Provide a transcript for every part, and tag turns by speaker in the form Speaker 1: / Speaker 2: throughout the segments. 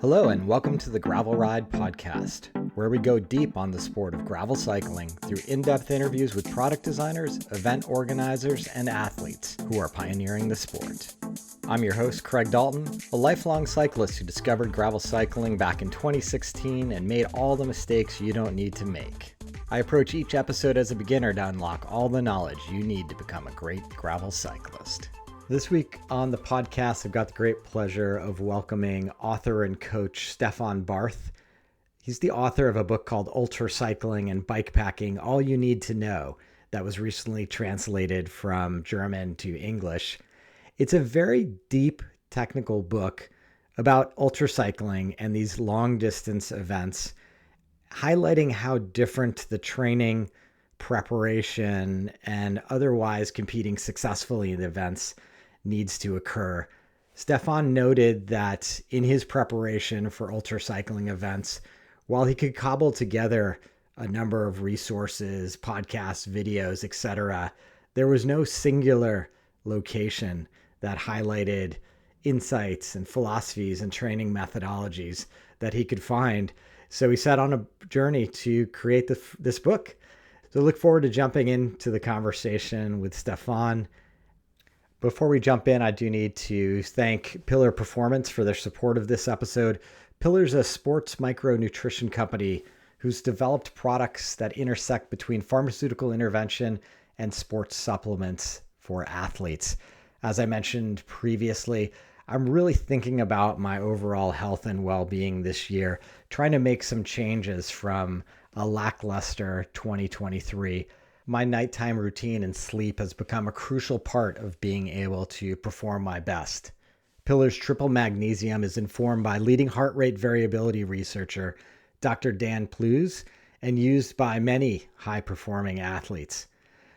Speaker 1: Hello, and welcome to the Gravel Ride podcast, where we go deep on the sport of gravel cycling through in-depth interviews with product designers, event organizers, and athletes who are pioneering the sport. I'm your host, Craig Dalton, a lifelong cyclist who discovered gravel cycling back in 2016 and made all the mistakes you don't need to make. I approach each episode as a beginner to unlock all the knowledge you need to become a great gravel cyclist. This week on the podcast, I've got the great pleasure of welcoming author and coach Stefan Barth. He's the author of a book called Cycling and Bikepacking, All You Need to Know, that was recently translated from German to English. It's a very deep technical book about ultracycling and these long distance events, highlighting how different the training, preparation, and otherwise competing successfully in the events needs to occur. Stefan noted that in his preparation for ultracycling events, while he could cobble together a number of resources, podcasts, videos, etc., there was no singular location that highlighted insights and philosophies and training methodologies that he could find. So he set on a journey to create this book. So look forward to jumping into the conversation with Stefan. Before we jump in, I do need to thank Pillar Performance for their support of this episode. Pillar's a sports micronutrition company who's developed products that intersect between pharmaceutical intervention and sports supplements for athletes. As I mentioned previously, I'm really thinking about my overall health and well-being this year, trying to make some changes from a lackluster 2023. My nighttime routine and sleep has become a crucial part of being able to perform my best. Pillar's triple magnesium is informed by leading heart rate variability researcher Dr. Dan Plews and used by many high-performing athletes.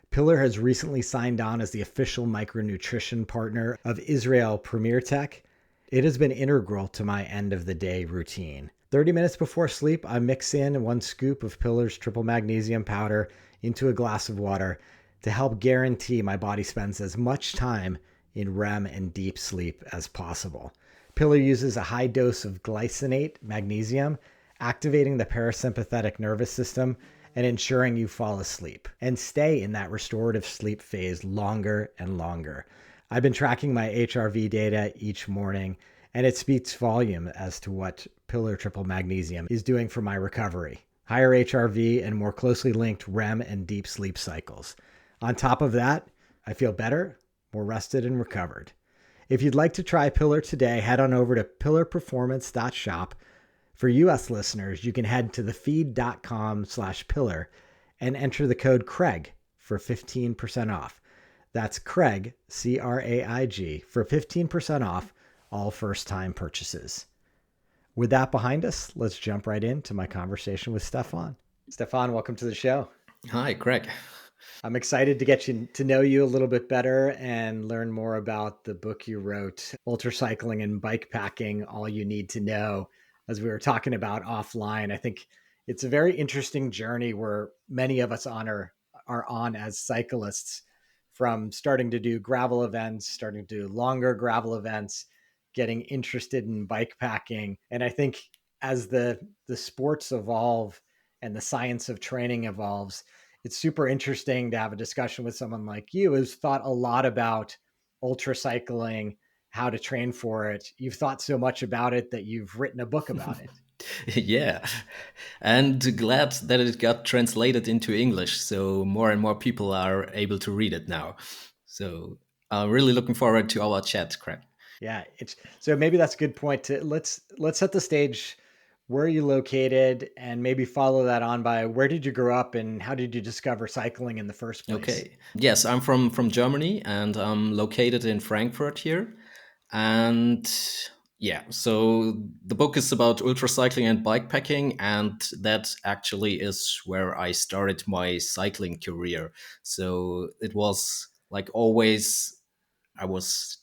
Speaker 1: Pillar has recently signed on as the official micronutrition partner of Israel Premier Tech. It has been integral to my end-of-the-day routine. 30 minutes before sleep, I mix in 1 scoop of Pillar's triple magnesium powder into a glass of water to help guarantee my body spends as much time in REM and deep sleep as possible. Pillar uses a high dose of glycinate magnesium, activating the parasympathetic nervous system and ensuring you fall asleep and stay in that restorative sleep phase longer and longer. I've been tracking my HRV data each morning, and it speaks volume as to what Pillar Triple Magnesium is doing for my recovery. Higher HRV and more closely linked REM and deep sleep cycles. On top of that, I feel better, more rested, and recovered. If you'd like to try Pillar today, head on over to pillarperformance.shop. For US listeners, you can head to thefeed.com/pillar and enter the code Craig for 15% off. That's Craig, C-R-A-I-G, for 15% off all first-time purchases. With that behind us, let's jump right into my conversation with Stefan. Stefan, welcome to the show.
Speaker 2: Hi, Craig.
Speaker 1: I'm excited to get you to know you a little bit better and learn more about the book you wrote, Cycling and Bikepacking, All You Need to Know. As we were talking about offline, I think it's a very interesting journey where many of us are on as cyclists, from starting to do gravel events, starting to do longer gravel events, getting interested in bikepacking. And I think as the sports evolve and the science of training evolves, it's super interesting to have a discussion with someone like you who's thought a lot about ultracycling, how to train for it. You've thought so much about it that you've written a book about it.
Speaker 2: Yeah, and glad that it got translated into English, so more and more people are able to read it now. So I'm really looking forward to our chat, Craig.
Speaker 1: Yeah, so maybe that's a good point. Let's set the stage. Where are you located, and maybe follow that on by where did you grow up and how did you discover cycling in the first place?
Speaker 2: Okay. Yes, I'm from Germany and I'm located in Frankfurt here. And yeah, so the book is about ultracycling and bikepacking, and that actually is where I started my cycling career. So it was like always I was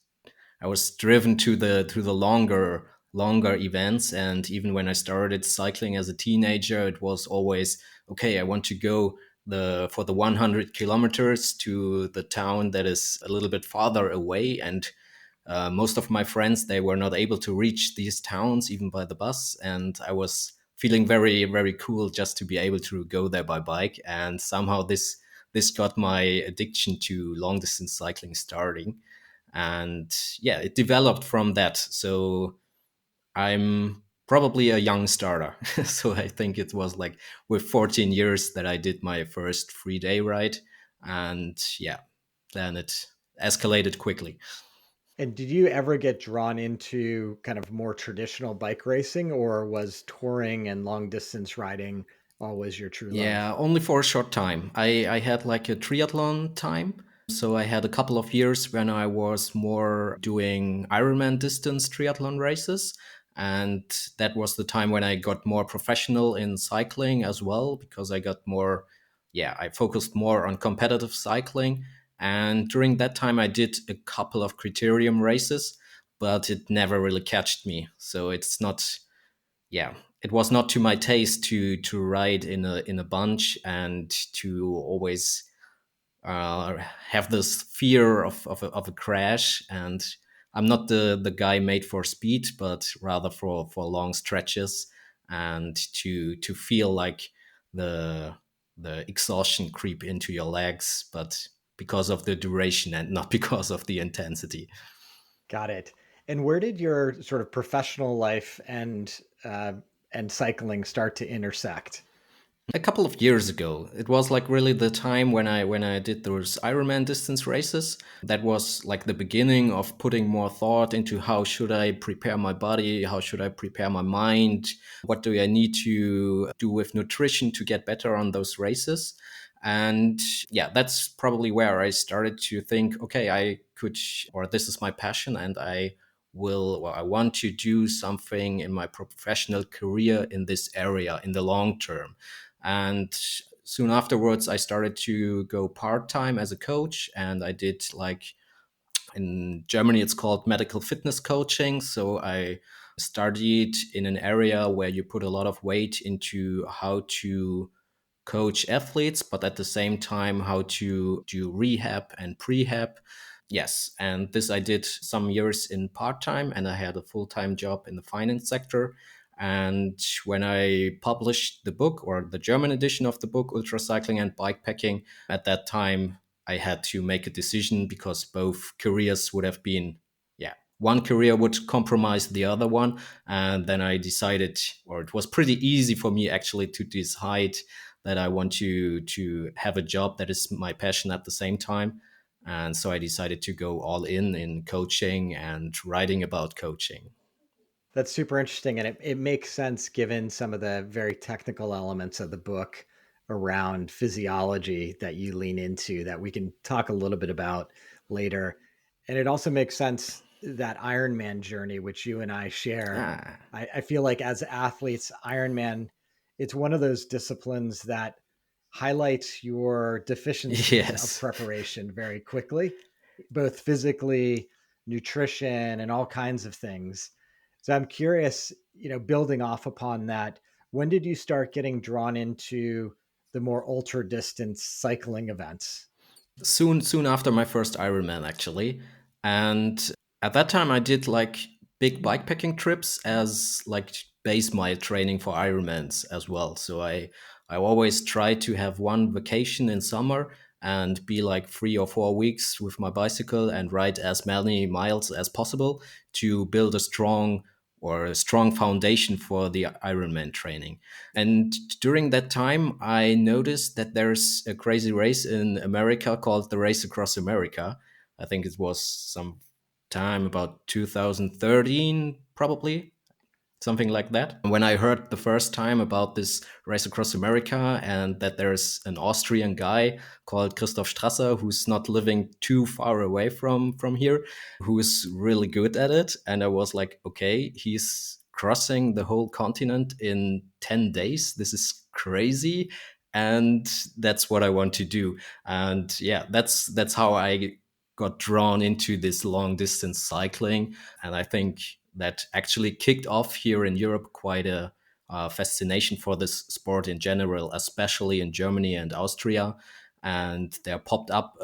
Speaker 2: driven to the longer events, and even when I started cycling as a teenager, it was always okay. I want to go for the 100 kilometers to the town that is a little bit farther away, and Most of my friends, they were not able to reach these towns even by the bus, and I was feeling very, very cool just to be able to go there by bike. And somehow this got my addiction to long distance cycling starting. And yeah, it developed from that. So I'm probably a young starter. So I think it was like with 14 years that I did my first 3 day ride. And yeah, then it escalated quickly.
Speaker 1: And did you ever get drawn into kind of more traditional bike racing, or was touring and long distance riding always your true love?
Speaker 2: Yeah, only for a short time. I had like a triathlon time. So I had a couple of years when I was more doing Ironman distance triathlon races. And that was the time when I got more professional in cycling as well, because I got more, yeah, I focused more on competitive cycling. And during that time, I did a couple of criterium races, but it never really catched me. So it's not, yeah, it was not to my taste to ride in a bunch and to always have this fear of a crash. And I'm not the guy made for speed, but rather for long stretches, and to feel like the the exhaustion creep into your legs, but because of the duration and not because of the intensity.
Speaker 1: Got it. And where did your sort of professional life and cycling start to intersect?
Speaker 2: A couple of years ago, it was like really the time when I did those Ironman distance races. That was like the beginning of putting more thought into how should I prepare my body, how should I prepare my mind, what do I need to do with nutrition to get better on those races. And yeah, that's probably where I started to think, okay, I could, or this is my passion, and I will, well, I want to do something in my professional career in this area in the long term. And soon afterwards, I started to go part time as a coach, and I did like in Germany, it's called medical fitness coaching. So I studied in an area where you put a lot of weight into how to coach athletes, but at the same time, how to do rehab and prehab. Yes, and this I did some years in part time, and I had a full time job in the finance sector. And when I published the book, or the German edition of the book, Ultra Cycling and Bikepacking, at that time I had to make a decision because both careers would have been, yeah, one career would compromise the other one. And then I decided, or it was pretty easy for me actually to decide that I want to have a job that is my passion at the same time. And so I decided to go all in coaching and writing about coaching.
Speaker 1: That's super interesting. And it makes sense given some of the very technical elements of the book around physiology that you lean into that we can talk a little bit about later. And it also makes sense that Ironman journey, which you and I share.
Speaker 2: Ah,
Speaker 1: I feel like as athletes, Ironman, it's one of those disciplines that highlights your deficiencies of
Speaker 2: yes.
Speaker 1: preparation very quickly, both physically, nutrition, and all kinds of things. So I'm curious, building off upon that, when did you start getting drawn into the more ultra distance cycling events?
Speaker 2: Soon after my first Ironman, actually. And at that time, I did like big bikepacking trips as like base my training for Ironmans as well. So I always try to have one vacation in summer and be like 3 or 4 weeks with my bicycle and ride as many miles as possible to build a strong foundation for the Ironman training. And during that time, I noticed that there's a crazy race in America called the Race Across America. I think it was some time about 2013, probably something like that. When I heard the first time about this race across America and that there's an Austrian guy called Christoph Strasser who's not living too far away from here, who is really good at it, and I was like, okay, he's crossing the whole continent in 10 days. This is crazy. And that's what I want to do. And yeah, that's how I got drawn into this long distance cycling. And I think that actually kicked off here in Europe quite a fascination for this sport in general, especially in Germany and Austria. And there popped up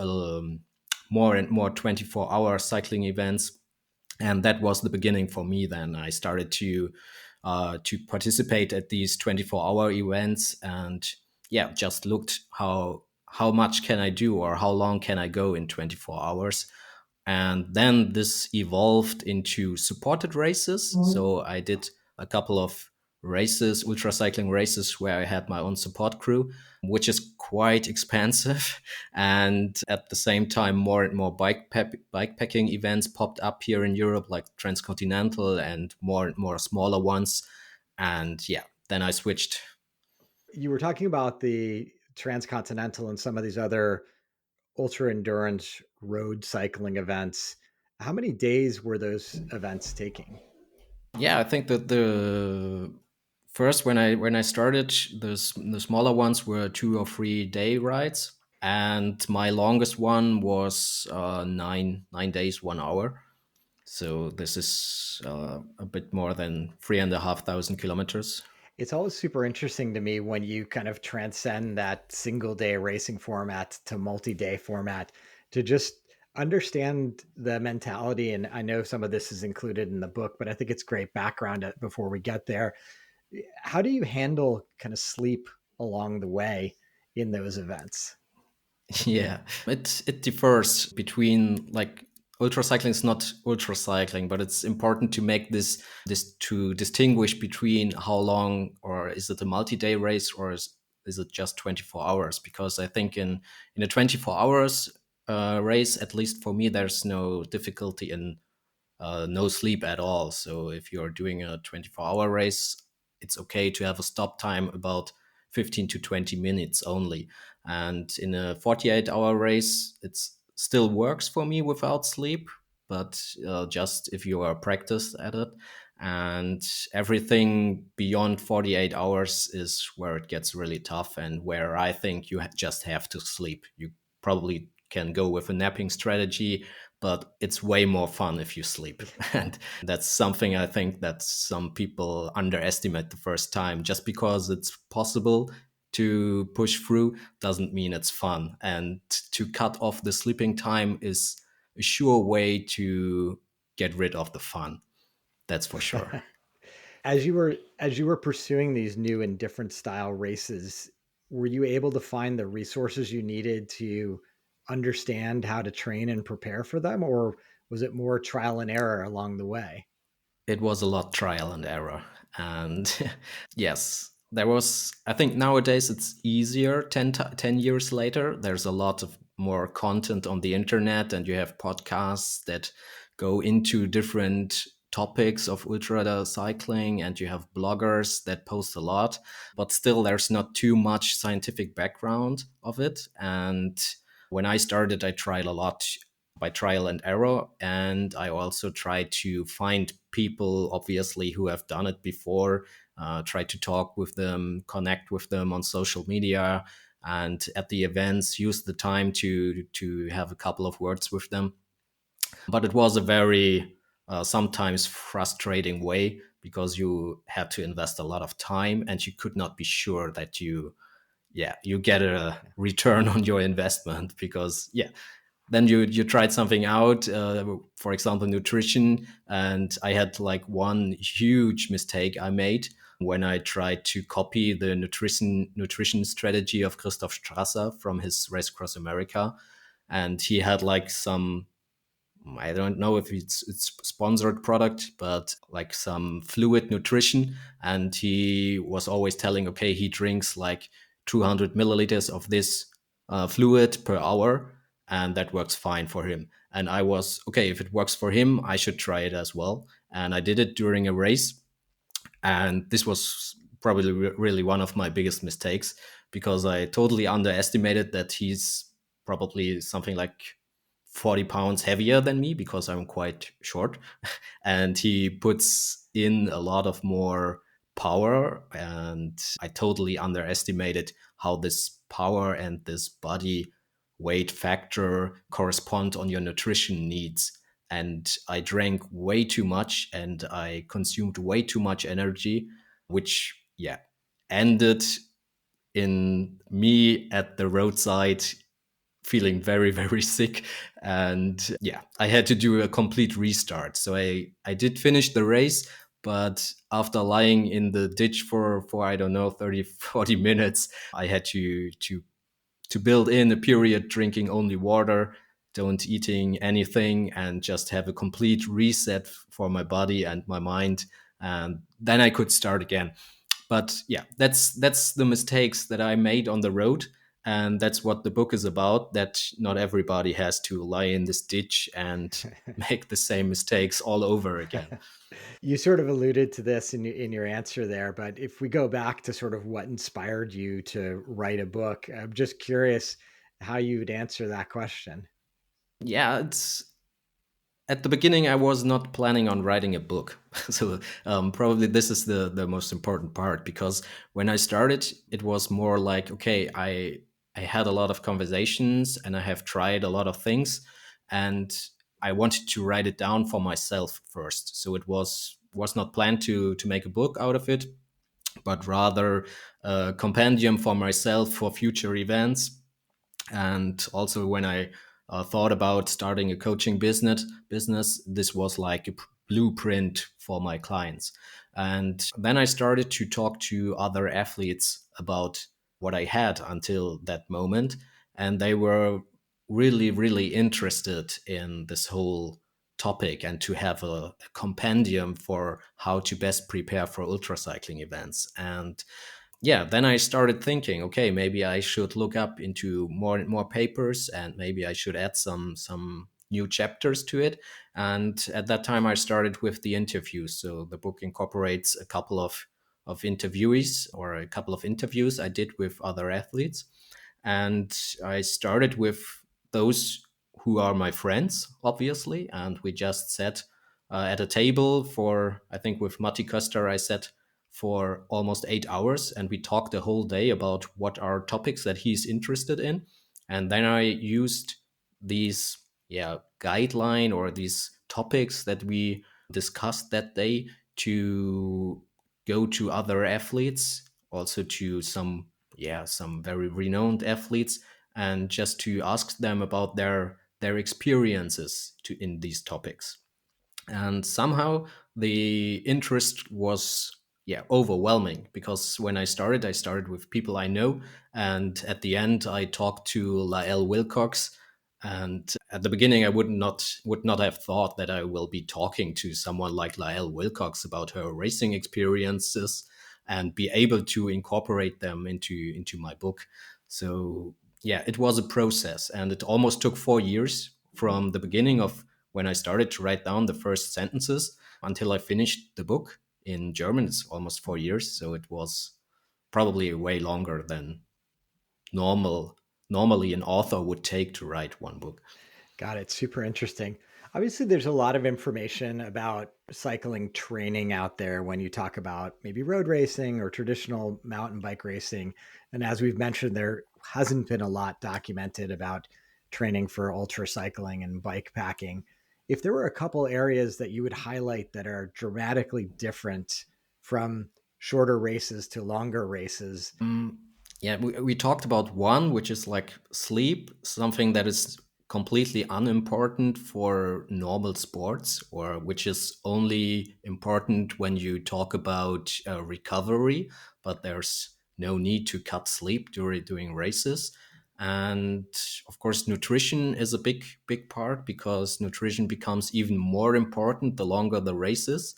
Speaker 2: more and more 24-hour cycling events. And that was the beginning for me. Then I started to participate at these 24-hour events, and yeah, just looked how much can I do, or how long can I go in 24 hours. And then this evolved into supported races. So I did a couple of races, ultra cycling races, where I had my own support crew, which is quite expensive. And at the same time, more and more bikepacking events popped up here in Europe, like Transcontinental and more smaller ones. And yeah, then I switched.
Speaker 1: You were talking about the Transcontinental and some of these other ultra endurance road cycling events. How many days were those events taking?
Speaker 2: Yeah, I think that the first when I started, the smaller ones were 2 or 3 day rides, and my longest one was 9 days, 1 hour. So this is a bit more than 3,500 kilometers.
Speaker 1: It's always super interesting to me when you kind of transcend that single day racing format to multi day format to just understand the mentality. And I know some of this is included in the book, but I think it's great background before we get there. How do you handle kind of sleep along the way in those events?
Speaker 2: Yeah, it differs between, like, ultra cycling is not ultra cycling, but it's important to make this to distinguish between how long, or is it a multi-day race, or is it just 24 hours? Because I think in a 24 hours race, at least for me, there's no difficulty in no sleep at all. So if you're doing a 24-hour race, it's okay to have a stop time about 15 to 20 minutes only. And in a 48-hour race, it still works for me without sleep, but just if you are practiced at it. And everything beyond 48 hours is where it gets really tough, and where I think you just have to sleep. You probably can go with a napping strategy, but it's way more fun if you sleep. And that's something I think that some people underestimate the first time. Just because it's possible to push through doesn't mean it's fun. And to cut off the sleeping time is a sure way to get rid of the fun. That's for sure.
Speaker 1: As you were pursuing these new and different style races, were you able to find the resources you needed to understand how to train and prepare for them, or was it more trial and error along the way?
Speaker 2: It was a lot trial and error. And yes, there was, I think nowadays it's easier. 10 years later, there's a lot of more content on the internet, and you have podcasts that go into different topics of ultra cycling, and you have bloggers that post a lot, but still there's not too much scientific background of it. And when I started, I tried a lot by trial and error. And I also try to find people, obviously, who have done it before, try to talk with them, connect with them on social media, and at the events, use the time to have a couple of words with them. But it was a very sometimes frustrating way, because you had to invest a lot of time, and you could not be sure that you get a return on your investment. Because then you tried something out, for example nutrition, and I had like one huge mistake I made when I tried to copy the nutrition strategy of Christoph Strasser from his Race Across America. And he had like some, I don't know if it's sponsored product, but like some fluid nutrition. And he was always telling, okay, he drinks like 200 milliliters of this fluid per hour, and that works fine for him. And I was, okay, if it works for him, I should try it as well. And I did it during a race, and this was probably really one of my biggest mistakes, because I totally underestimated that he's probably something like 40 pounds heavier than me, because I'm quite short. And he puts in a lot of more power. And I totally underestimated how this power and this body weight factor correspond on your nutrition needs. And I drank way too much, and I consumed way too much energy, which, ended in me at the roadside feeling very, very sick. And yeah, I had to do a complete restart. So I did finish the race, but after lying in the ditch for I don't know, 30, 40 minutes, I had to build in a period drinking only water, don't eating anything, and just have a complete reset for my body and my mind. And then I could start again. But yeah, that's the mistakes that I made on the road. And that's what the book is about, that not everybody has to lie in this ditch and make the same mistakes all over again.
Speaker 1: You sort of alluded to this in your answer there, but if we go back to sort of what inspired you to write a book, I'm just curious how you would answer that question.
Speaker 2: Yeah, it's at the beginning I was not planning on writing a book. So probably this is the most important part, because when I started it was more like, okay, I had a lot of conversations and I have tried a lot of things, and I wanted to write it down for myself first. So it was not planned to make a book out of it, but rather a compendium for myself for future events. And also when I thought about starting a coaching business, this was like a blueprint for my clients. And then I started to talk to other athletes about what I had until that moment, and they were really, really interested in this whole topic and to have a compendium for how to best prepare for ultracycling events. And yeah, then I started thinking, okay, maybe I should look up into more and more papers, and maybe I should add some new chapters to it. And at that time, I started with the interviews. So the book incorporates a couple of interviewees, or a couple of interviews I did with other athletes. And I started with those who are my friends, obviously. And we just sat at a table for, I think with Matti Köster, I sat for almost 8 hours, and we talked the whole day about what are topics that he's interested in. And then I used these, yeah, guideline or these topics that we discussed that day to go to other athletes, also to some, yeah, some very renowned athletes, and just to ask them about their experiences to in these topics. And somehow the interest was, yeah, overwhelming, because when I started with people I know, and at the end I talked to Lael Wilcox. And at the beginning I would not have thought that I will be talking to someone like Lael Wilcox about her racing experiences and be able to incorporate them into my book. So yeah, it was a process, and it almost took 4 years from the beginning of when I started to write down the first sentences until I finished the book. In German, it's almost 4 years, so it was probably way longer than normally an author would take to write one book.
Speaker 1: Got it. Super interesting. Obviously, there's a lot of information about cycling training out there when you talk about maybe road racing or traditional mountain bike racing. And as we've mentioned, there hasn't been a lot documented about training for ultra cycling and bike packing. If there were a couple areas that you would highlight that are dramatically different from shorter races to longer races.
Speaker 2: Yeah, we talked about one, which is like sleep, something that is completely unimportant for normal sports, or which is only important when you talk about recovery, but there's no need to cut sleep during doing races. And of course, nutrition is a big part, because nutrition becomes even more important the longer the race is.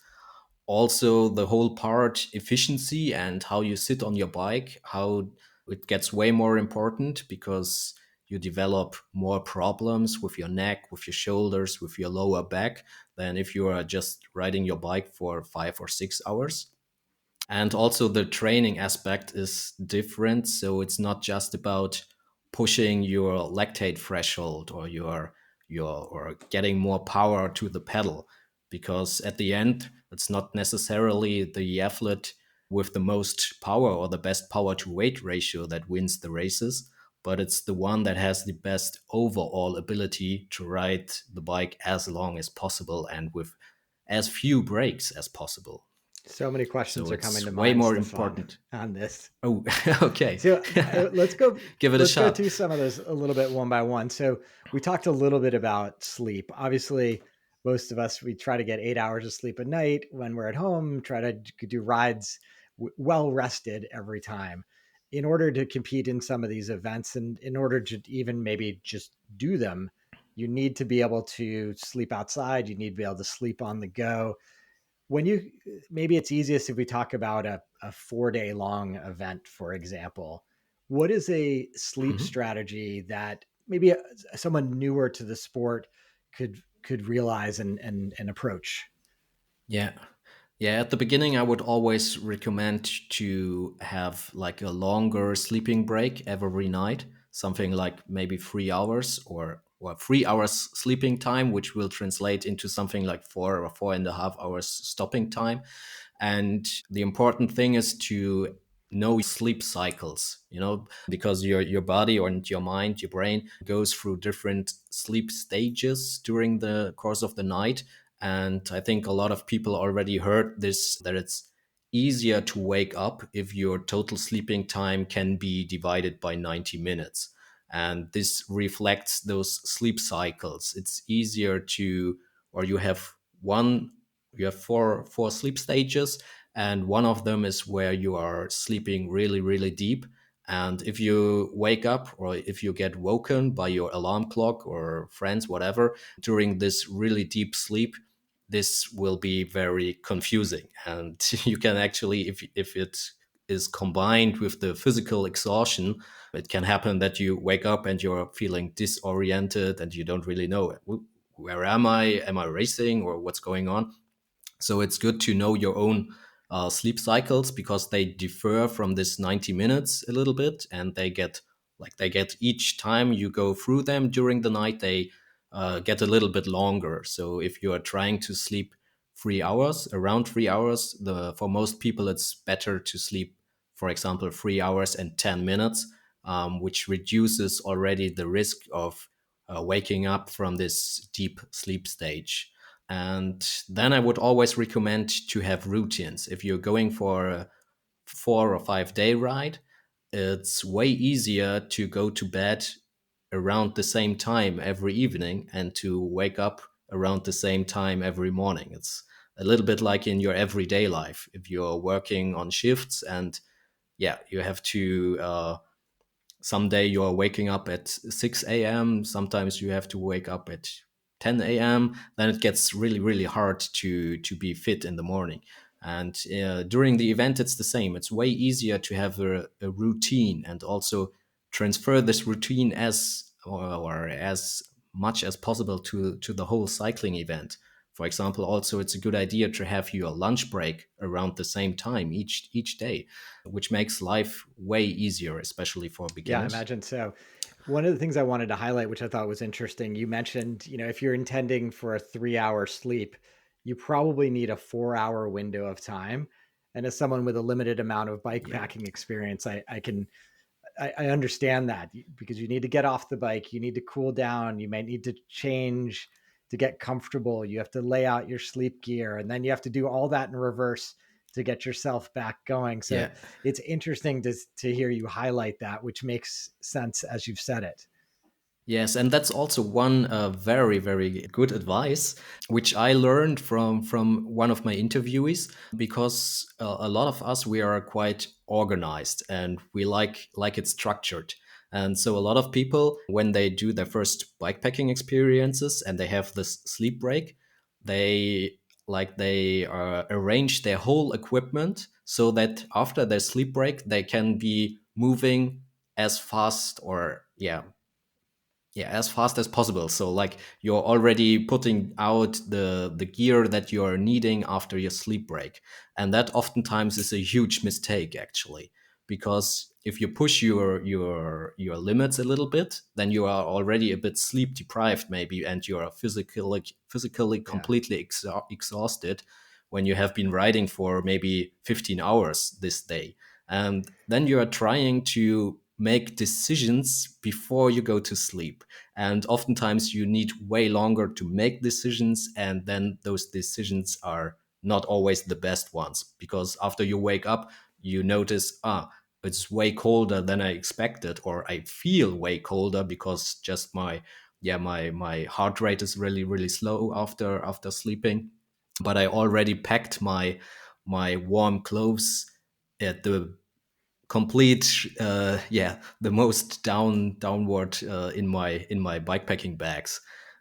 Speaker 2: Also the whole part efficiency and how you sit on your bike, how it gets way more important, because you develop more problems with your neck, with your shoulders, with your lower back, than if you are just riding your bike for 5 or 6 hours. And also the training aspect is different, so it's not just about pushing your lactate threshold, or your or getting more power to the pedal, because at the end it's not necessarily the athlete with the most power or the best power to weight ratio that wins the races, but it's the one that has the best overall ability to ride the bike as long as possible and with as few breaks as possible.
Speaker 1: So many questions
Speaker 2: So
Speaker 1: are coming
Speaker 2: it's
Speaker 1: to
Speaker 2: way
Speaker 1: mind,
Speaker 2: more
Speaker 1: Stefan,
Speaker 2: important.
Speaker 1: on this.
Speaker 2: Oh, okay.
Speaker 1: So let's go
Speaker 2: Give it a
Speaker 1: let's go
Speaker 2: shot.
Speaker 1: through some of those a little bit one by one. So we talked a little bit about sleep. Obviously, most of us we try to get 8 hours of sleep a night when we're at home. Try to do rides well rested every time. In order to compete in some of these events, and in order to even maybe just do them, you need to be able to sleep outside. You need to be able to sleep on the go. When you maybe it's easiest if we talk about a 4 day long event, for example. What is a sleep
Speaker 2: Mhm.
Speaker 1: strategy that maybe someone newer to the sport could realize and approach?
Speaker 2: Yeah. Yeah, at the beginning, I would always recommend to have like a longer sleeping break every night, something like maybe 3 hours or 3 hours sleeping time, which will translate into something like 4 or 4.5 hours stopping time. And the important thing is to know sleep cycles, because your body and your mind, your brain goes through different sleep stages during the course of the night. And I think a lot of people already heard this, that it's easier to wake up if your total sleeping time can be divided by 90 minutes. And this reflects those sleep cycles. It's easier to, or you have four sleep stages, and one of them is where you are sleeping really, really deep. And if you wake up or if you get woken by your alarm clock or friends, whatever, during this really deep sleep, this will be very confusing. And you can actually, if it is combined with the physical exhaustion, it can happen that you wake up and you're feeling disoriented and you don't really know, where am I? Am I racing or what's going on? So it's good to know your own sleep cycles, because they differ from this 90 minutes a little bit, and they get each time you go through them during the night, they get a little bit longer. So if you are trying to sleep 3 hours, around 3 hours, for most people it's better to sleep, for example, 3 hours and 10 minutes, which reduces already the risk of waking up from this deep sleep stage. And then I would always recommend to have routines. If you're going for a 4 or 5 day ride, it's way easier to go to bed around the same time every evening and to wake up around the same time every morning. It's a little bit like in your everyday life. If you're working on shifts and yeah, you have to someday you're waking up at 6 a.m. Sometimes you have to wake up at 10 a.m. Then it gets really, really hard to be fit in the morning. And during the event, it's the same. It's way easier to have a routine and also transfer this routine or as much as possible to the whole cycling event. For example, also it's a good idea to have your lunch break around the same time each day, which makes life way easier, especially for
Speaker 1: Yeah, I
Speaker 2: beginners.
Speaker 1: imagine so. One of the things I wanted to highlight, which I thought was interesting, you mentioned, if you're intending for a 3 hour sleep, you probably need a 4 hour window of time. And as someone with a limited amount of bike
Speaker 2: Yeah,
Speaker 1: packing experience, I understand that, because you need to get off the bike, you need to cool down, you might need to change to get comfortable, you have to lay out your sleep gear, and then you have to do all that in reverse to get yourself back going. So
Speaker 2: yeah.
Speaker 1: it's interesting to hear you highlight that, which makes sense as you've said it.
Speaker 2: Yes, and that's also one very, very good advice, which I learned from one of my interviewees, because a lot of us, we are quite organized and we like it structured. And so a lot of people, when they do their first bikepacking experiences and they have this sleep break, they arrange their whole equipment so that after their sleep break they can be moving as fast, or yeah, as fast as possible. So like you're already putting out the gear that you're needing after your sleep break. And that oftentimes is a huge mistake, actually, because if you push your limits a little bit, then you are already a bit sleep deprived maybe, and you are physically
Speaker 1: Yeah.
Speaker 2: completely exhausted when you have been riding for maybe 15 hours this day. And then you are trying to make decisions before you go to sleep. And oftentimes you need way longer to make decisions. And then those decisions are not always the best ones, because after you wake up, you notice, it's way colder than I expected, or I feel way colder because just my heart rate is really really slow after sleeping. But I already packed my warm clothes at the complete the most downward in my bikepacking bags.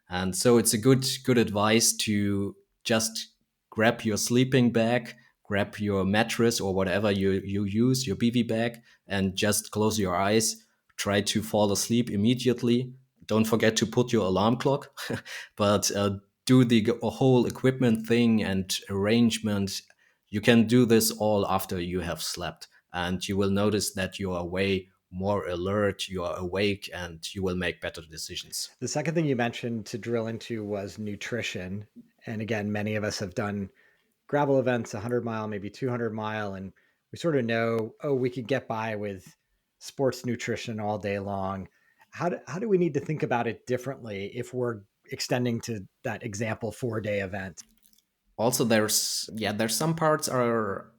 Speaker 2: And so it's a good advice to just grab your sleeping bag, grab your mattress or whatever you use, your bv bag, and just close your eyes, try to fall asleep immediately. Don't forget to put your alarm clock, but do the whole equipment thing and arrangement. You can do this all after you have slept, and you will notice that you are way more alert, you are awake, and you will make better decisions.
Speaker 1: The second thing you mentioned to drill into was nutrition. And again, many of us have done gravel events, 100 mile, maybe 200 mile, and we sort of know, oh, we could get by with sports nutrition all day long. How do we need to think about it differently if we're extending to that example 4 day event?
Speaker 2: Also, there's some parts are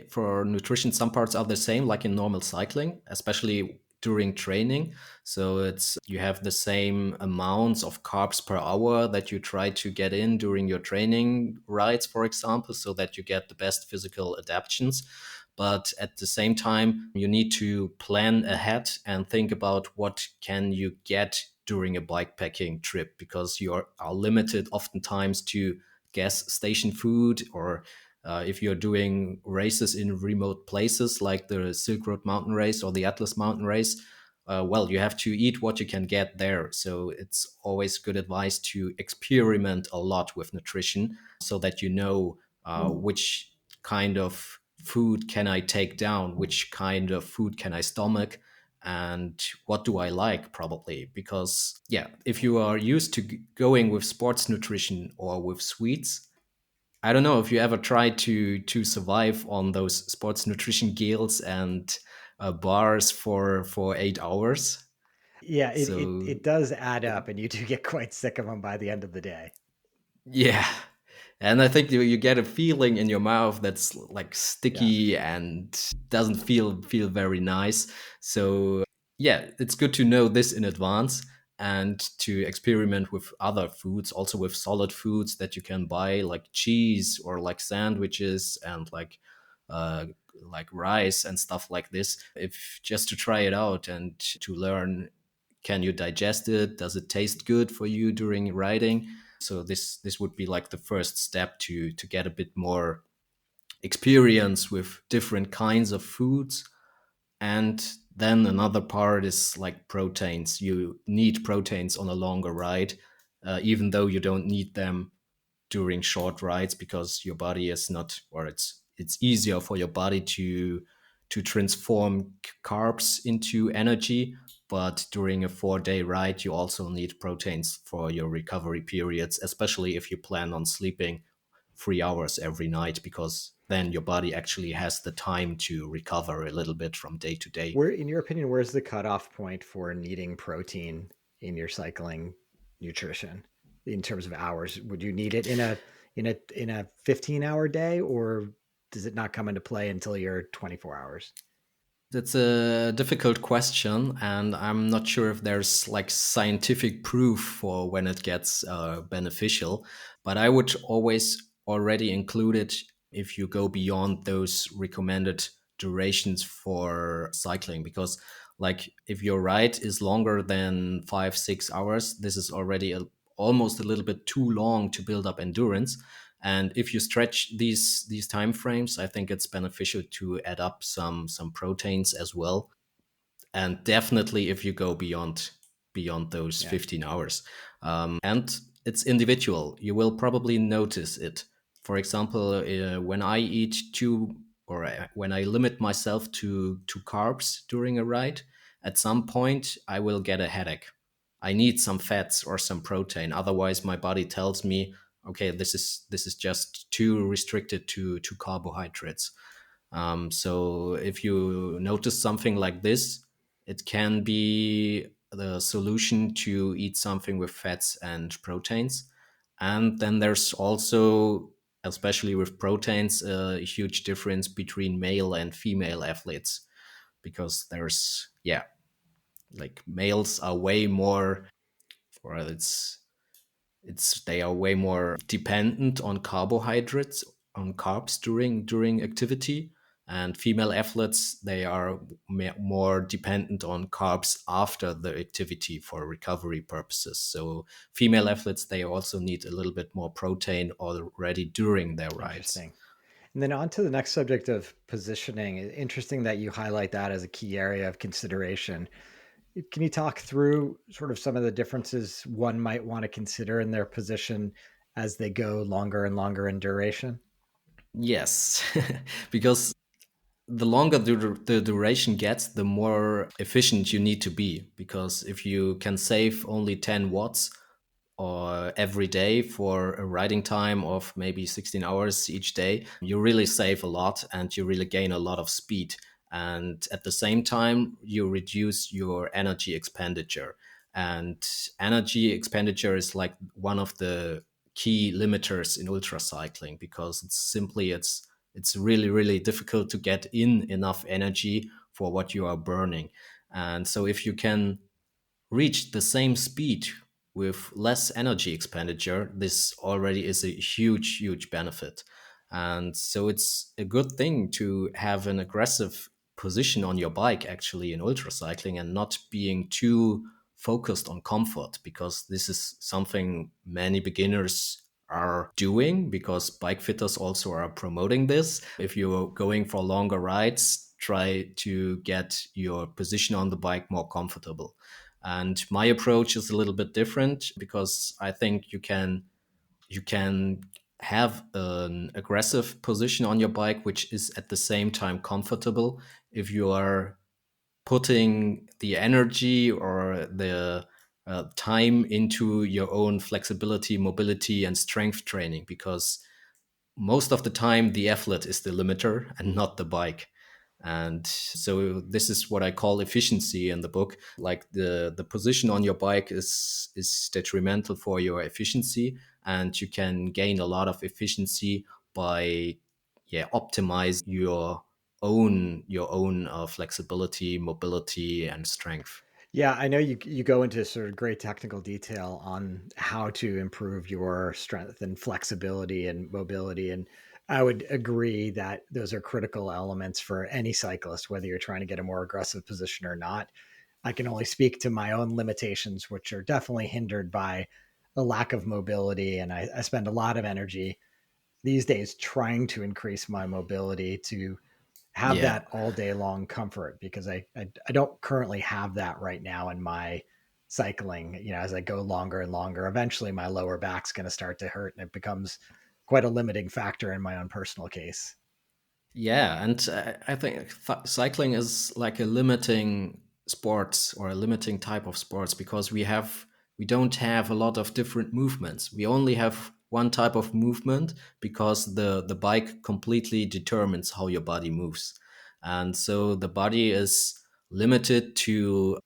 Speaker 2: for nutrition, some parts are the same like in normal cycling, especially during training. So it's you have the same amounts of carbs per hour that you try to get in during your training rides, for example, so that you get the best physical adaptations. But at the same time, you need to plan ahead and think about what can you get during a bikepacking trip, because are limited oftentimes to gas station food, or if you're doing races in remote places like the Silk Road Mountain Race or the Atlas Mountain Race, well, you have to eat what you can get there. So it's always good advice to experiment a lot with nutrition so that you know which kind of food can I take down, which kind of food can I stomach, and what do I like, probably. Because yeah, if you are used to going with sports nutrition or with sweets, I don't know if you ever tried to survive on those sports nutrition gels and bars for 8 hours.
Speaker 1: Yeah,
Speaker 2: So
Speaker 1: it does add up, and you do get quite sick of them by the end of the day.
Speaker 2: yeah, and I think you get a feeling in your mouth that's like
Speaker 1: Yeah.
Speaker 2: sticky and doesn't feel very nice. So yeah, it's good to know this in advance and to experiment with other foods, also with solid foods that you can buy, like cheese or like sandwiches and uh, like rice and stuff like this. If just to try it out and to learn, can you digest it? Does it taste good for you during riding? So this would be like the first step to get a bit more experience with different kinds of foods. And then another part is like proteins. You need proteins on a longer ride, even though you don't need them during short rides, because your body is not, or it's easier for your body to transform carbs into energy. But during a 4 day ride, you also need proteins for your recovery periods, especially if you plan on sleeping 3 hours every night, because then your body actually has the time to recover a little bit from day to day.
Speaker 1: Where, in your opinion, where's the cutoff point for needing protein in your cycling nutrition in terms of hours? Would you need it in a 15-hour day, or does it not come into play until you're 24 hours?
Speaker 2: That's a difficult question, and I'm not sure if there's like scientific proof for when it gets beneficial. But I would always already include it if you go beyond those recommended durations for cycling, because like if your ride is longer than 5 6 hours, this is already almost a little bit too long to build up endurance. And if you stretch these time frames, I think it's beneficial to add up some proteins as well. And definitely if you go beyond those
Speaker 1: Yeah.
Speaker 2: 15 hours. And it's individual. You will probably notice it. For example, when I eat too, or when I limit myself to carbs during a ride, at some point I will get a headache. I need some fats or some protein. Otherwise, my body tells me, okay, this is just too restricted to carbohydrates. So if you notice something like this, it can be the solution to eat something with fats and proteins. And then there's also especially with proteins, a huge difference between male and female athletes, because there's, yeah, like males are way more, or it's they are way more dependent on carbohydrates, on carbs during activity, and female athletes, they are more dependent on carbs after the activity for recovery purposes. So female athletes, they also need a little bit more protein already during their rides.
Speaker 1: Interesting. And then on to the next subject of positioning. Interesting that you highlight that as a key area of consideration. Can you talk through sort of some of the differences one might want to consider in their position as they go longer and longer in duration?
Speaker 2: Yes, because the longer the duration gets, the more efficient you need to be. Because if you can save only 10 watts or every day for a riding time of maybe 16 hours each day, you really save a lot and you really gain a lot of speed. And at the same time, you reduce your energy expenditure. And energy expenditure is like one of the key limiters in ultra cycling, because it's really really difficult to get in enough energy for what you are burning. And so if you can reach the same speed with less energy expenditure, this already is a huge, huge benefit. And so it's a good thing to have an aggressive position on your bike actually in ultra cycling, and not being too focused on comfort, because this is something many beginners are doing, because bike fitters also are promoting this. If you're going for longer rides, try to get your position on the bike more comfortable. And my approach is a little bit different, because I think you can have an aggressive position on your bike which is at the same time comfortable, if you are putting the energy or the time into your own flexibility, mobility, and strength training, because most of the time the athlete is the limiter and not the bike. And so this is what I call efficiency in the book. Like the position on your bike is detrimental for your efficiency, and you can gain a lot of efficiency by, yeah, optimize your own flexibility, mobility, and strength.
Speaker 1: Yeah, I know you go into sort of great technical detail on how to improve your strength and flexibility and mobility. And I would agree that those are critical elements for any cyclist, whether you're trying to get a more aggressive position or not. I can only speak to my own limitations, which are definitely hindered by a lack of mobility. And I spend a lot of energy these days trying to increase my mobility to have
Speaker 2: Yeah.
Speaker 1: that all day long comfort, because I don't currently have that right now in my cycling. You know, as I go longer and longer, eventually my lower back's going to start to hurt, and it becomes quite a limiting factor in my own personal case.
Speaker 2: Yeah, and I think cycling is like a limiting sports, or a limiting type of sports, because we don't have a lot of different movements. We only have one type of movement, because the bike completely determines how your body moves. And so the body is limited to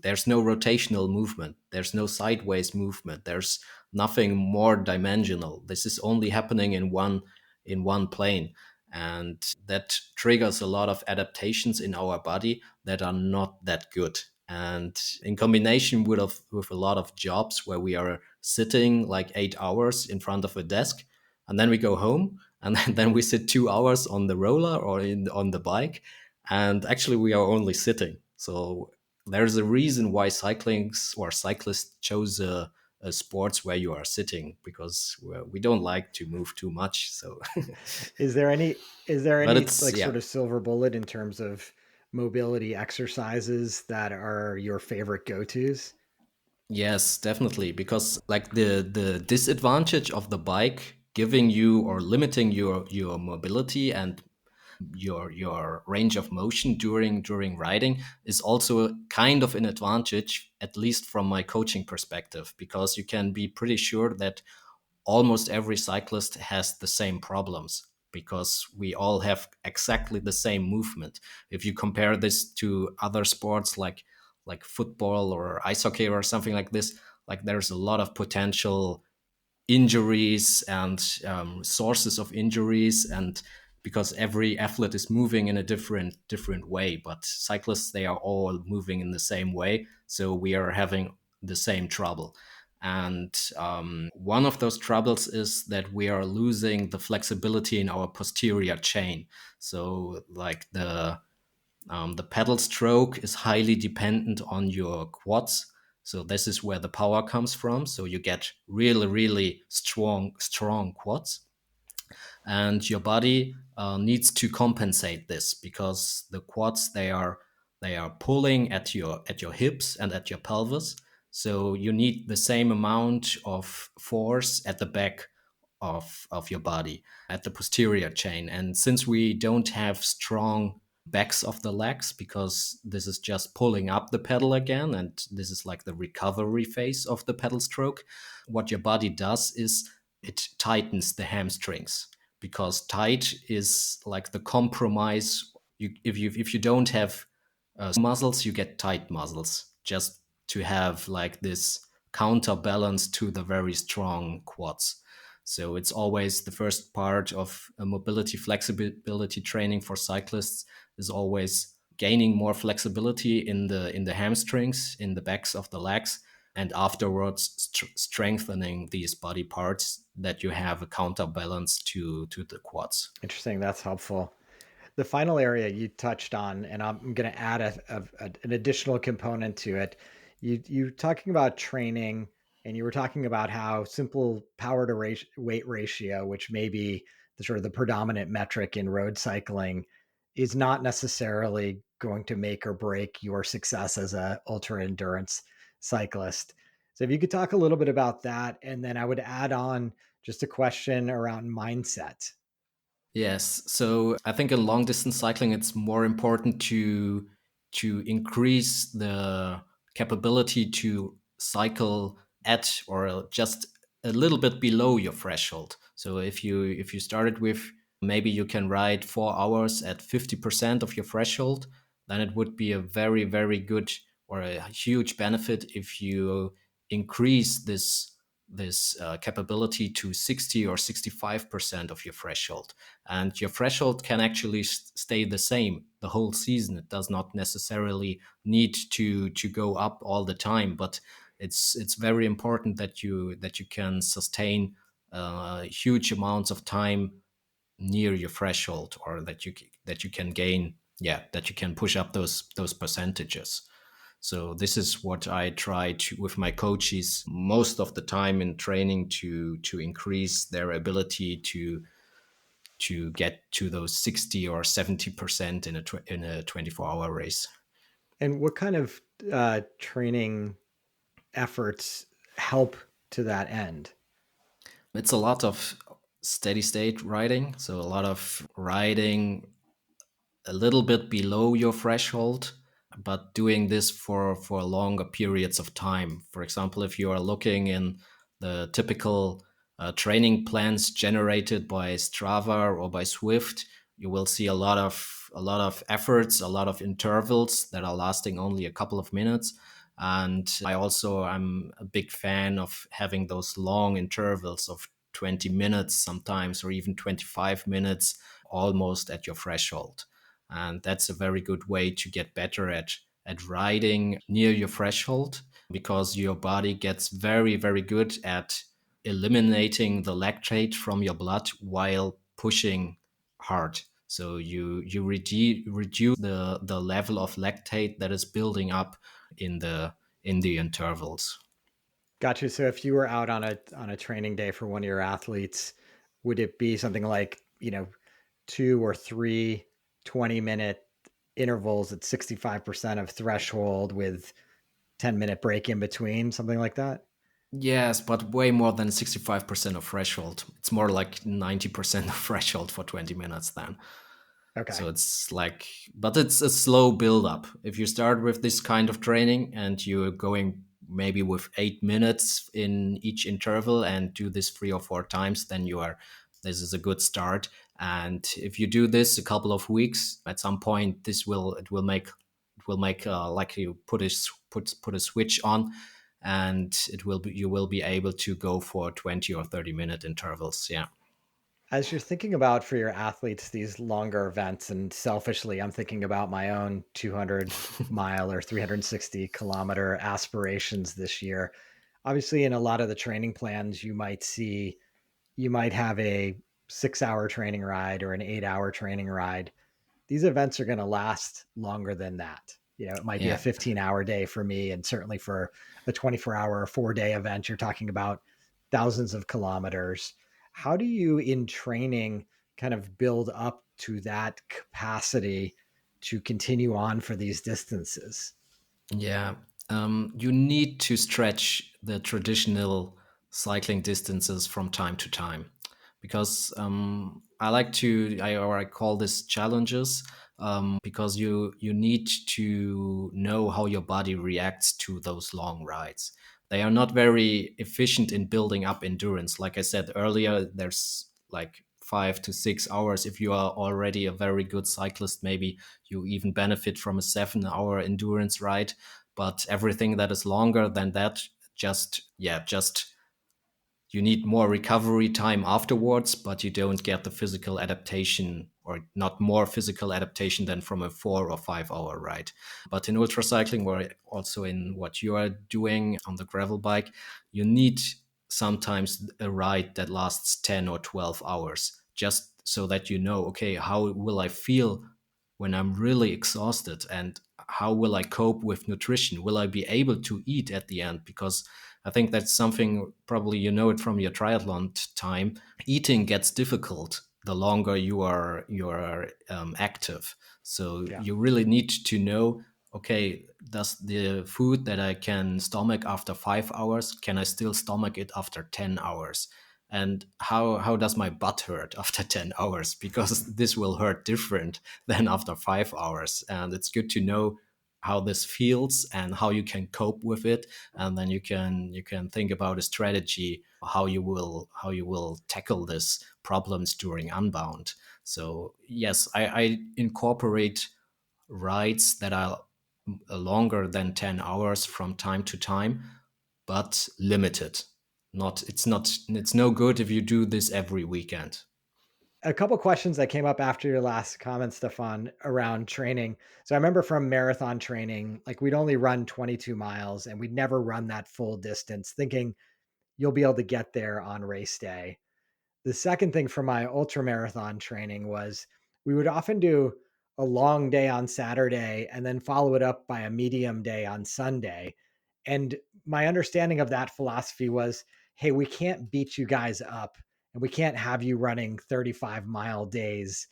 Speaker 2: there's no rotational movement, there's no sideways movement, there's nothing more dimensional. This is only happening in one plane, and that triggers a lot of adaptations in our body that are not that good. And in combination with a lot of jobs where we are sitting like 8 hours in front of a desk, and then we go home, and then we sit 2 hours on the roller or on the bike, and actually we are only sitting. So there's a reason why cyclists chose a sports where you are sitting, because we don't like to move too much. So
Speaker 1: Is there any is there
Speaker 2: but
Speaker 1: any
Speaker 2: it's,
Speaker 1: like
Speaker 2: yeah.
Speaker 1: sort of silver bullet in terms of mobility exercises that are your favorite go-tos?
Speaker 2: Yes, definitely. Because like the disadvantage of the bike giving you or limiting your mobility and your range of motion during riding is also kind of an advantage, at least from my coaching perspective, because you can be pretty sure that almost every cyclist has the same problems, because we all have exactly the same movement. If you compare this to other sports like football or ice hockey or something like this, like there's a lot of potential injuries and sources of injuries, and because every athlete is moving in a different way, but cyclists, they are all moving in the same way, so we are having the same trouble. And one of those troubles is that we are losing the flexibility in our posterior chain. So like the pedal stroke is highly dependent on your quads. So this is where the power comes from. So you get really strong quads, and your body needs to compensate this because the quads, they are pulling at your hips and at your pelvis. So you need the same amount of force at the back of your body, at the posterior chain. And since we don't have strong backs of the legs, because this is just pulling up the pedal again, and this is like the recovery phase of the pedal stroke, what your body does is it tightens the hamstrings, because tight is like the compromise. If you don't have muscles, you get tight muscles, just to have like this counterbalance to the very strong quads. So it's always the first part of a mobility flexibility training for cyclists is always gaining more flexibility in the hamstrings, in the backs of the legs, and afterwards strengthening these body parts that you have a counterbalance to the quads.
Speaker 1: Interesting. That's helpful. The final area you touched on, and I'm going to add an additional component to it. You talking about training, and you were talking about how simple power to weight ratio, which may be the sort of the predominant metric in road cycling, is not necessarily going to make or break your success as a ultra endurance cyclist. So if you could talk a little bit about that, and then I would add on just a question around mindset.
Speaker 2: Yes. So I think in long distance cycling, it's more important to increase the capability to cycle at or just a little bit below your threshold. So if you started with, maybe you can ride 4 hours at 50% of your threshold, then it would be a very good or a huge benefit if you increase this capability to 60 or 65% of your threshold. And your threshold can actually stay the same the whole season. It does not necessarily need to go up all the time, but it's very important that you can sustain huge amounts of time near your threshold, or that you can gain, yeah, that you can push up those percentages. So this is what I try to with my coaches most of the time in training, to increase their ability to get to those 60 or 70% in a 24-hour race.
Speaker 1: And what kind of training efforts help to that end?
Speaker 2: It's a lot of steady state riding, so a lot of riding a little bit below your threshold, but doing this for longer periods of time. For example, if you are looking in the typical training plans generated by Strava or by Swift, you will see a lot of efforts, a lot of intervals that are lasting only a couple of minutes. And I'm a big fan of having those long intervals of 20 minutes sometimes, or even 25 minutes, almost at your threshold. And that's a very good way to get better at riding near your threshold, because your body gets very good at eliminating the lactate from your blood while pushing hard. So you reduce the level of lactate that is building up in the intervals.
Speaker 1: Got you. So if you were out on a training day for one of your athletes, would it be something like, two or three 20-minute intervals at 65% of threshold with 10-minute break in between, something like that?
Speaker 2: Yes, but way more than 65% of threshold. It's more like 90% of threshold for 20 minutes then.
Speaker 1: Okay.
Speaker 2: So it's like, but it's a slow build up. If you start with this kind of training and you're going maybe with 8 minutes in each interval and do this 3 or 4 times, then this is a good start. And if you do this a couple of weeks, at some point, it will make like you put a switch on, and you will be able to go for 20 or 30-minute intervals. Yeah.
Speaker 1: As you're thinking about for your athletes these longer events, and selfishly, I'm thinking about my own 200-mile or 360-kilometer aspirations this year. Obviously, in a lot of the training plans, you might have a 6 hour training ride or an 8 hour training ride. These events are going to last longer than that. It might be a
Speaker 2: Yeah.
Speaker 1: 15-hour day for me. And certainly for a 24-hour, 4 day event, you're talking about thousands of kilometers. How do you in training kind of build up to that capacity to continue on for these distances?
Speaker 2: Yeah, you need to stretch the traditional cycling distances from time to time, because I call this challenges, because you need to know how your body reacts to those long rides. They are not very efficient in building up endurance. Like I said earlier, there's like 5 to 6 hours. If you are already a very good cyclist, maybe you even benefit from a 7 hour endurance ride. But everything that is longer than that, just you need more recovery time afterwards, but you don't get the physical adaptation, or not more physical adaptation than from a 4 or 5 hour ride. But in ultracycling, or also in what you are doing on the gravel bike, you need sometimes a ride that lasts 10 or 12 hours, just so that you know, okay, how will I feel when I'm really exhausted, and how will I cope with nutrition? Will I be able to eat at the end? Because I think that's something, probably you know it from your triathlon time. Eating gets difficult the longer you are active. So
Speaker 1: Yeah.
Speaker 2: you really need to know, okay, does the food that I can stomach after 5 hours, can I still stomach it after 10 hours? And how does my butt hurt after 10 hours? Because this will hurt different than after 5 hours. And it's good to know how this feels and how you can cope with it, and then you can think about a strategy how you will tackle this problems during Unbound. So yes, I incorporate rides that are longer than 10 hours from time to time, but limited. Not it's no good if you do this every weekend.
Speaker 1: A couple questions that came up after your last comment, Stefan, around training. So I remember from marathon training, like we'd only run 22 miles and we'd never run that full distance, thinking you'll be able to get there on race day. The second thing for my ultra marathon training was we would often do a long day on Saturday and then follow it up by a medium day on Sunday. And my understanding of that philosophy was, hey, we can't beat you guys up and we can't have you running 35-mile days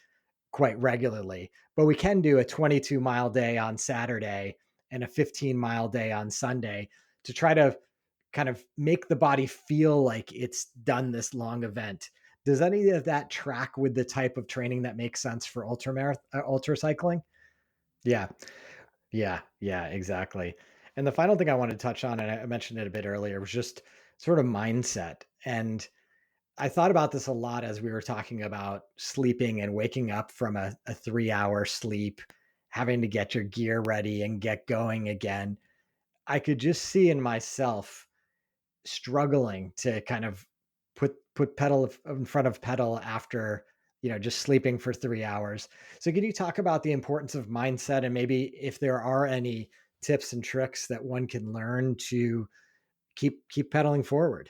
Speaker 1: quite regularly, but we can do a 22-mile day on Saturday and a 15-mile day on Sunday to try to kind of make the body feel like it's done this long event. Does any of that track with the type of training that makes sense for ultra cycling? Yeah, yeah, exactly. And the final thing I wanted to touch on, and I mentioned it a bit earlier, was just sort of mindset. And I thought about this a lot as we were talking about sleeping and waking up from a 3 hour sleep, having to get your gear ready and get going again. I could just see in myself struggling to kind of put pedal in front of pedal after just sleeping for 3 hours. So can you talk about the importance of mindset, and maybe if there are any tips and tricks that one can learn to keep pedaling forward?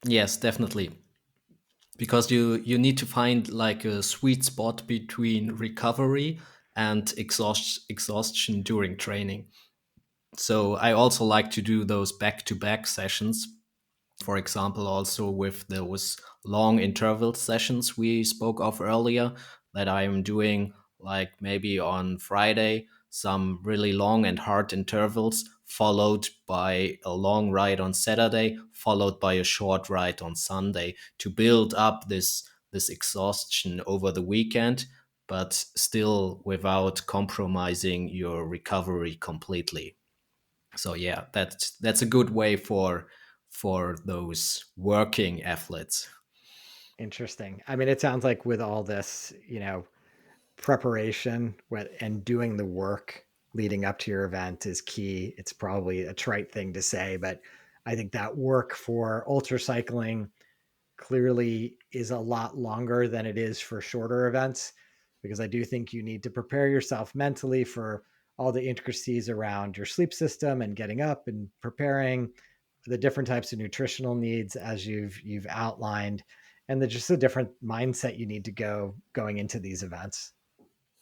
Speaker 2: Yes, definitely. Because you need to find like a sweet spot between recovery and exhaustion during training. So I also like to do those back-to-back sessions, for example, also with those long interval sessions we spoke of earlier, that I'm doing, like maybe on Friday, some really long and hard intervals, followed by a long ride on Saturday, followed by a short ride on Sunday, to build up this exhaustion over the weekend, but still without compromising your recovery completely. So yeah, that's a good way for those working athletes.
Speaker 1: Interesting. I mean, it sounds like with all this, preparation and doing the work, leading up to your event is key. It's probably a trite thing to say, but I think that work for ultra cycling clearly is a lot longer than it is for shorter events, because I do think you need to prepare yourself mentally for all the intricacies around your sleep system and getting up and preparing, the different types of nutritional needs as you've outlined, and just a different mindset you need to going into these events.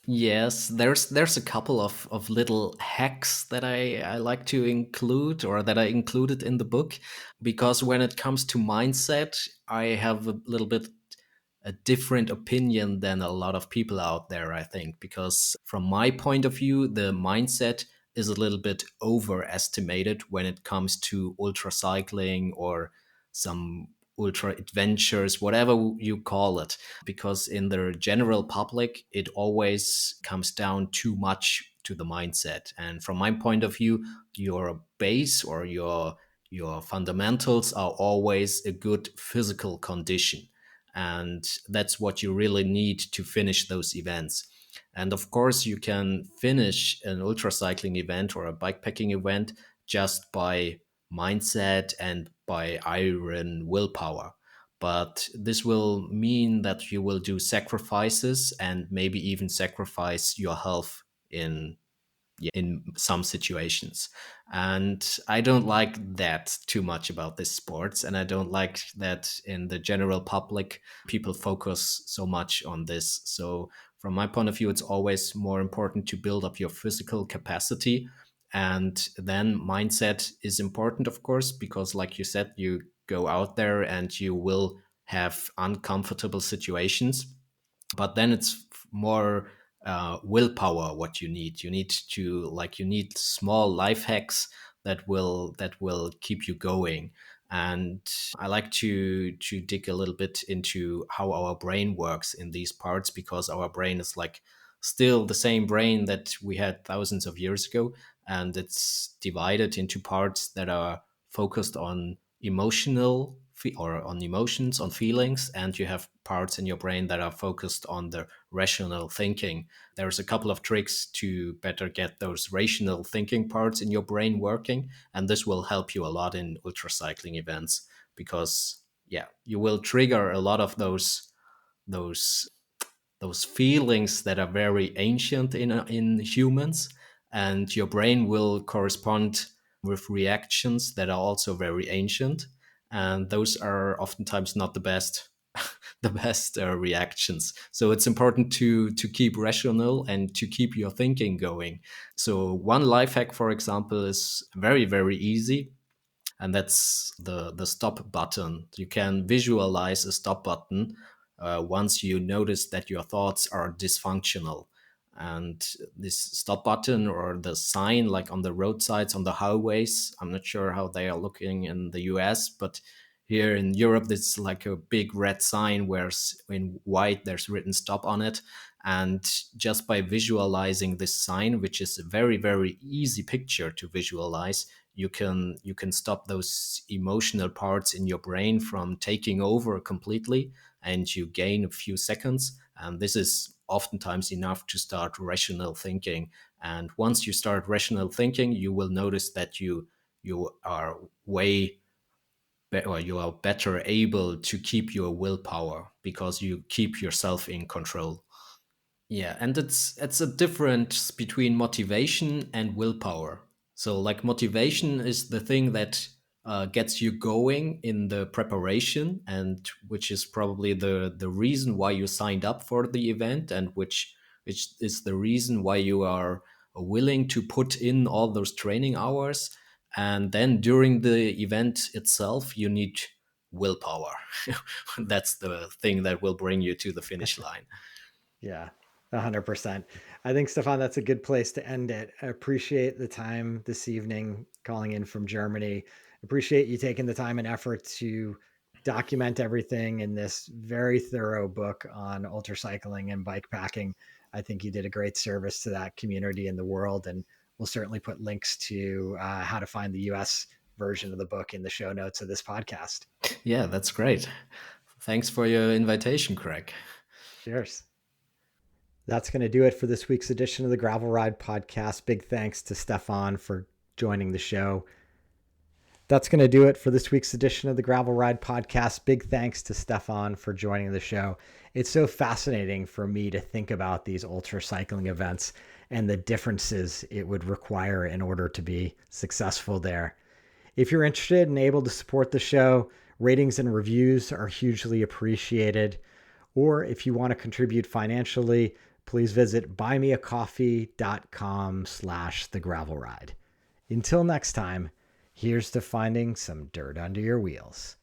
Speaker 2: Yes, there's a couple of little hacks that I like to include, or that I included in the book, because when it comes to mindset, I have a little bit a different opinion than a lot of people out there, I think, because from my point of view, the mindset is a little bit overestimated when it comes to ultra cycling or some ultra adventures, whatever you call it, because in the general public, it always comes down too much to the mindset. And from my point of view, your base or your fundamentals are always a good physical condition, and that's what you really need to finish those events. And of course, you can finish an ultra cycling event or a bikepacking event just by mindset and by iron willpower. But this will mean that you will do sacrifices and maybe even sacrifice your health in some situations. And I don't like that too much about this sports. And I don't like that in the general public, people focus so much on this. So, from my point of view, it's always more important to build up your physical capacity. And then mindset is important, of course, because, like you said, you go out there and you will have uncomfortable situations, but then it's more willpower what you need. You need small life hacks that will keep you going. And I like to dig a little bit into how our brain works in these parts, because our brain is like still the same brain that we had thousands of years ago, and it's divided into parts that are focused on or on emotions, on feelings, and you have parts in your brain that are focused on the rational thinking. There's a couple of tricks to better get those rational thinking parts in your brain working, and this will help you a lot in ultracycling events, because yeah, you will trigger a lot of those those feelings that are very ancient in humans, and your brain will correspond with reactions that are also very ancient, and those are oftentimes not the best the best reactions. So it's important to keep rational and to keep your thinking going. So one life hack, for example, is very easy, and that's the stop button. You can visualize a stop button once you notice that your thoughts are dysfunctional. And this stop button, or the sign like on the roadsides, on the highways, I'm not sure how they are looking in the US, but here in Europe, it's like a big red sign where in white there's written stop on it. And just by visualizing this sign, which is a very easy picture to visualize, you can stop those emotional parts in your brain from taking over completely, and you gain a few seconds. And this is oftentimes enough to start rational thinking. And once you start rational thinking, you will notice that you are or you are better able to keep your willpower, because you keep yourself in control. Yeah, and it's a difference between motivation and willpower. So, like, motivation is the thing that gets you going in the preparation, and which is probably the reason why you signed up for the event, and which is the reason why you are willing to put in all those training hours. And then during the event itself, you need willpower. That's the thing that will bring you to the finish line.
Speaker 1: Yeah, 100%. I think, Stefan, that's a good place to end it. I appreciate the time this evening calling in from Germany. Appreciate you taking the time and effort to document everything in this very thorough book on ultracycling and bike packing. I think you did a great service to that community in the world, and we'll certainly put links to how to find the US version of the book in the show notes of this podcast.
Speaker 2: Yeah, that's great. Thanks for your invitation, Craig.
Speaker 1: Cheers. That's going to do it for this week's edition of the Gravel Ride Podcast. Big thanks to Stefan for joining the show. That's going to do it for this week's edition of the Gravel Ride Podcast. Big thanks to Stefan for joining the show. It's so fascinating for me to think about these ultra cycling events and the differences it would require in order to be successful there. If you're interested and able to support the show, ratings and reviews are hugely appreciated. Or if you want to contribute financially, please visit buymeacoffee.com/thegravelride. Until next time, here's to finding some dirt under your wheels.